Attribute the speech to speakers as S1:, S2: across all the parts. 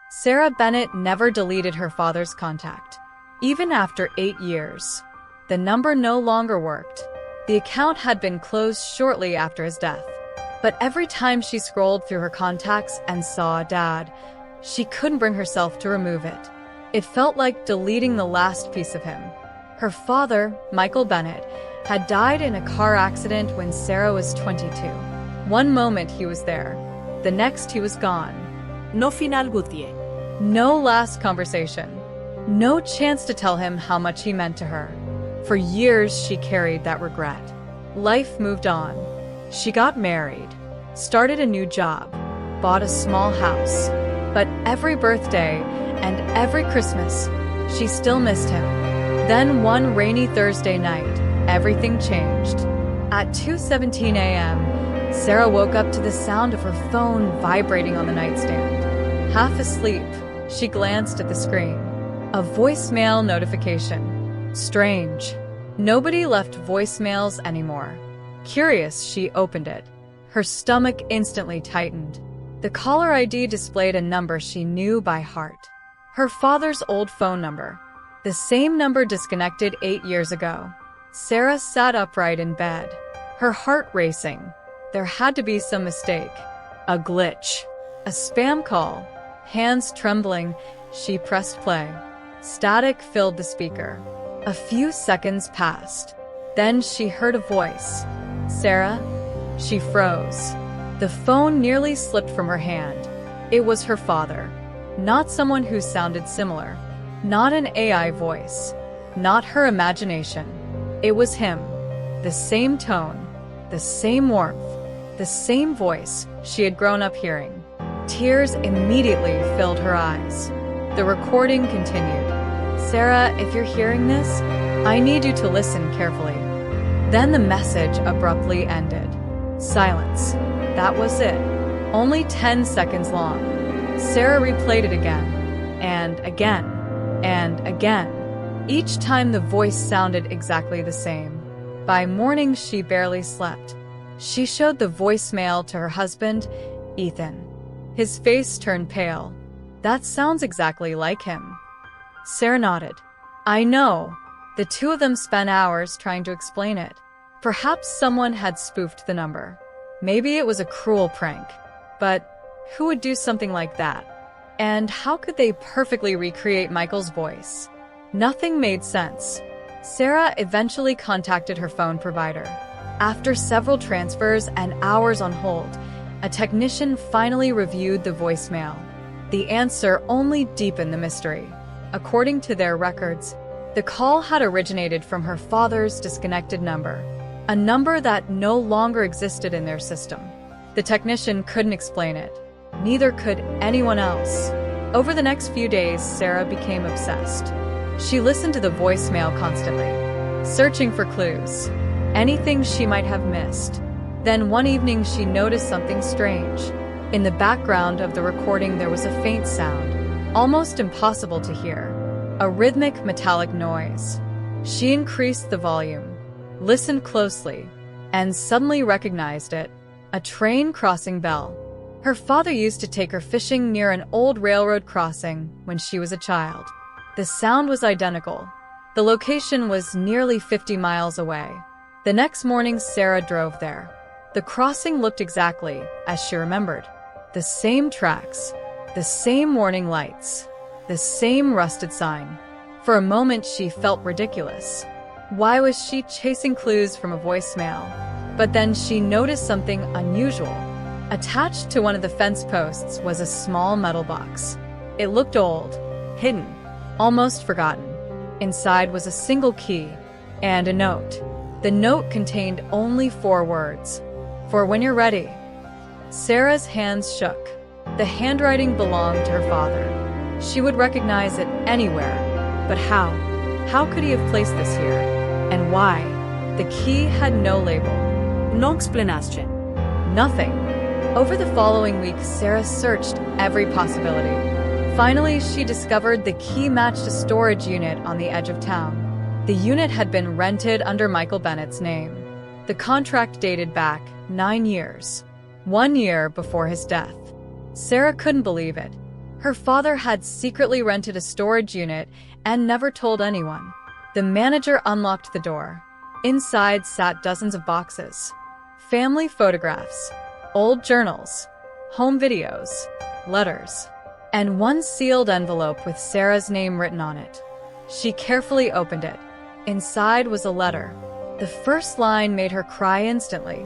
S1: Sarah Bennett never deleted her father's contact. Even after 8 years, the number no longer worked. The account had been closed shortly after his death. But every time she scrolled through her contacts and saw Dad, she couldn't bring herself to remove it. It felt like deleting the last piece of him. Her father, Michael Bennett, had died in a car accident when Sarah was 22. One moment he was there, the next he was gone.
S2: No final goodbye.
S1: No last conversation. No chance to tell him how much he meant to her. For years she carried that regret. Life moved on. She got married, started a new job, bought a small house. But every birthday and every Christmas, she still missed him. Then one rainy Thursday night, everything changed. At 2:17 a.m., Sarah woke up to the sound of her phone vibrating on the nightstand. Half asleep, she glanced at the screen. A voicemail notification. Strange. Nobody left voicemails anymore. Curious, she opened it. Her stomach instantly tightened. The caller ID displayed a number she knew by heart. Her father's old phone number. The same number disconnected 8 years ago. Sarah sat upright in bed, her heart racing. There had to be some mistake. A glitch. A spam call. Hands trembling, she pressed play. Static filled the speaker. A few seconds passed. Then she heard a voice. Sarah? She froze. The phone nearly slipped from her hand. It was her father. Not someone who sounded similar. Not an AI voice. Not her imagination. It was him. The same tone. The same warmth. The same voice she had grown up hearing. Tears immediately filled her eyes. The recording continued. Sarah, if you're hearing this, I need you to listen carefully. Then the message abruptly ended. Silence. That was it. Only 10 seconds long. Sarah replayed it again, and again, and again. Each time the voice sounded exactly the same. By morning, she barely slept. She showed the voicemail to her husband, Ethan. His face turned pale. That sounds exactly like him. Sarah nodded. I know. The two of them spent hours trying to explain it. Perhaps someone had spoofed the number. Maybe it was a cruel prank. But who would do something like that? And how could they perfectly recreate Michael's voice? Nothing made sense. Sarah eventually contacted her phone provider. After several transfers and hours on hold, a technician finally reviewed the voicemail. The answer only deepened the mystery. According to their records, the call had originated from her father's disconnected number, a number that no longer existed in their system. The technician couldn't explain it. Neither could anyone else. Over the next few days, Sarah became obsessed. She listened to the voicemail constantly, searching for clues, anything she might have missed. Then one evening she noticed something strange. In the background of the recording there was a faint sound, almost impossible to hear. A rhythmic metallic noise. She increased the volume, listened closely, and suddenly recognized it. A train crossing bell. Her father used to take her fishing near an old railroad crossing when she was a child. The sound was identical. The location was nearly 50 miles away. The next morning, Sarah drove there. The crossing looked exactly as she remembered. The same tracks, the same warning lights, the same rusted sign. For a moment, she felt ridiculous. Why was she chasing clues from a voicemail? But then she noticed something unusual. Attached to one of the fence posts was a small metal box. It looked old, hidden, almost forgotten. Inside was a single key and a note. The note contained only 4 words. For when you're ready. Sarah's hands shook. The handwriting belonged to her father. She would recognize it anywhere. But how? How could he have placed this here? And why? The key had no label.
S2: No explanation.
S1: Nothing. Over the following week, Sarah searched every possibility. Finally, she discovered the key matched a storage unit on the edge of town. The unit had been rented under Michael Bennett's name. The contract dated back 9 years, 1 year before his death. Sarah couldn't believe it. Her father had secretly rented a storage unit and never told anyone. The manager unlocked the door. Inside sat dozens of boxes. Family photographs, old journals, home videos, letters, and one sealed envelope with Sarah's name written on it. She carefully opened it. Inside was a letter. The first line made her cry instantly.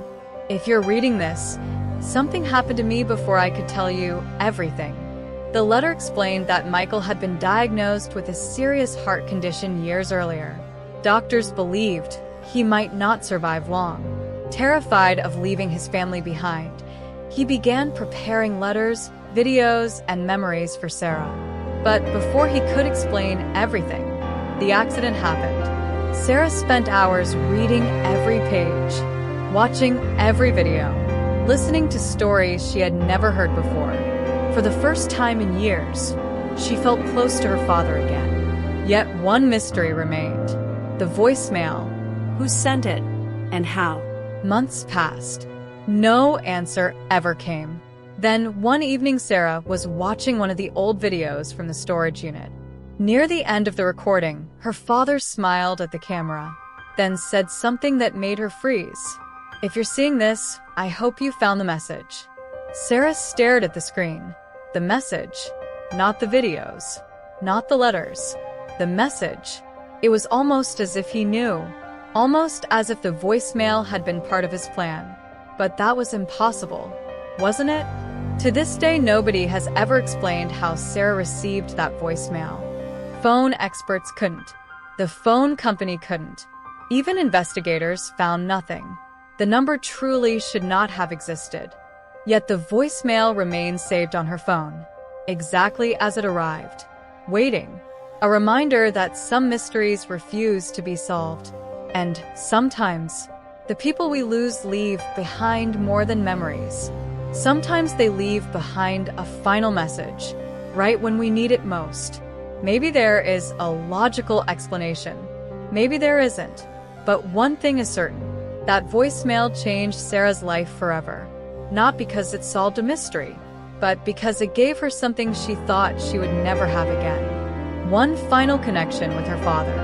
S1: "If you're reading this, something happened to me before I could tell you everything." The letter explained that Michael had been diagnosed with a serious heart condition years earlier. Doctors believed he might not survive long. Terrified of leaving his family behind, he began preparing letters, videos, and memories for Sarah. But before he could explain everything, the accident happened. Sarah spent hours reading every page, watching every video, listening to stories she had never heard before. For the first time in years, she felt close to her father again. Yet one mystery remained: the voicemail.
S2: Who sent it? And how?
S1: Months passed. No answer ever came. Then one evening, Sarah was watching one of the old videos from the storage unit. Near the end of the recording, her father smiled at the camera, then said something that made her freeze. "If you're seeing this, I hope you found the message." Sarah stared at the screen. The message, not the videos, not the letters. The message. It was almost as if he knew, almost as if the voicemail had been part of his plan. But that was impossible, wasn't it? To this day, nobody has ever explained how Sarah received that voicemail. Phone experts couldn't. The phone company couldn't. Even investigators found nothing. The number truly should not have existed. Yet the voicemail remains saved on her phone, exactly as it arrived, waiting. A reminder that some mysteries refuse to be solved. And sometimes, the people we lose leave behind more than memories. Sometimes they leave behind a final message, right when we need it most. Maybe there is a logical explanation. Maybe there isn't. But one thing is certain: that voicemail changed Sarah's life forever. Not because it solved a mystery, but because it gave her something she thought she would never have again. One final connection with her father.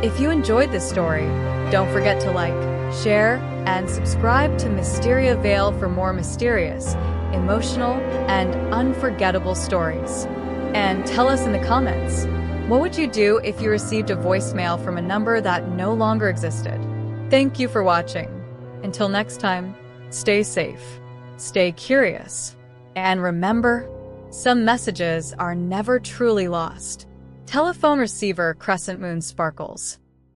S1: If you enjoyed this story, don't forget to like, share, and subscribe to Mysteria Vale for more mysterious, emotional, and unforgettable stories. And tell us in the comments, what would you do if you received a voicemail from a number that no longer existed? Thank you for watching. Until next time, stay safe, stay curious, and remember, some messages are never truly lost. Telephone receiver Crescent Moon sparkles.